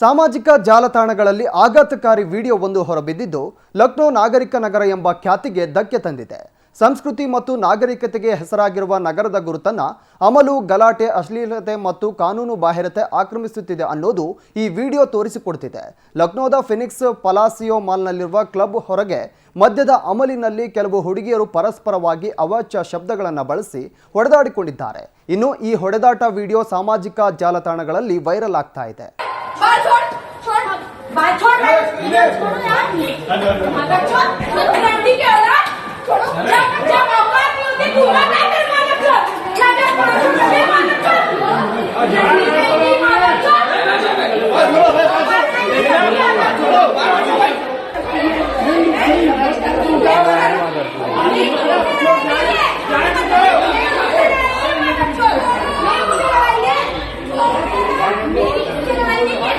ಸಾಮಾಜಿಕ ಜಾಲತಾಣಗಳಲ್ಲಿ ಆಘಾತಕಾರಿ ವಿಡಿಯೋವೊಂದು ಹೊರಬಿದ್ದಿದ್ದು ಲಕ್ನೋ ನಾಗರಿಕ ನಗರ ಎಂಬ ಖ್ಯಾತಿಗೆ ಧಕ್ಕೆ ತಂದಿದೆ. ಸಂಸ್ಕೃತಿ ಮತ್ತು ನಾಗರಿಕತೆಗೆ ಹೆಸರಾಗಿರುವ ನಗರದ ಗುರುತನ್ನು ಅಮಲು, ಗಲಾಟೆ, ಅಶ್ಲೀಲತೆ ಮತ್ತು ಕಾನೂನು ಬಾಹಿರತೆ ಆಕ್ರಮಿಸುತ್ತಿದೆ ಅನ್ನೋದು ಈ ವಿಡಿಯೋ ತೋರಿಸಿಕೊಡುತ್ತಿದೆ. ಲಕ್ನೋದ ಫಿನಿಕ್ಸ್ ಪಲಾಸಿಯೋ ಮಾಲ್ನಲ್ಲಿರುವ ಕ್ಲಬ್ ಹೊರಗೆ ಮಧ್ಯದ ಅಮಲಿನಲ್ಲಿ ಕೆಲವು ಹುಡುಗಿಯರು ಪರಸ್ಪರವಾಗಿ ಅವಾಚ್ಯ ಶಬ್ದಗಳನ್ನು ಬಳಸಿ ಹೊಡೆದಾಡಿಕೊಂಡಿದ್ದಾರೆ. ಇನ್ನು ಈ ಹೊಡೆದಾಟ ವಿಡಿಯೋ ಸಾಮಾಜಿಕ ಜಾಲತಾಣಗಳಲ್ಲಿ ವೈರಲ್ ಆಗ್ತಾ ಇದೆ.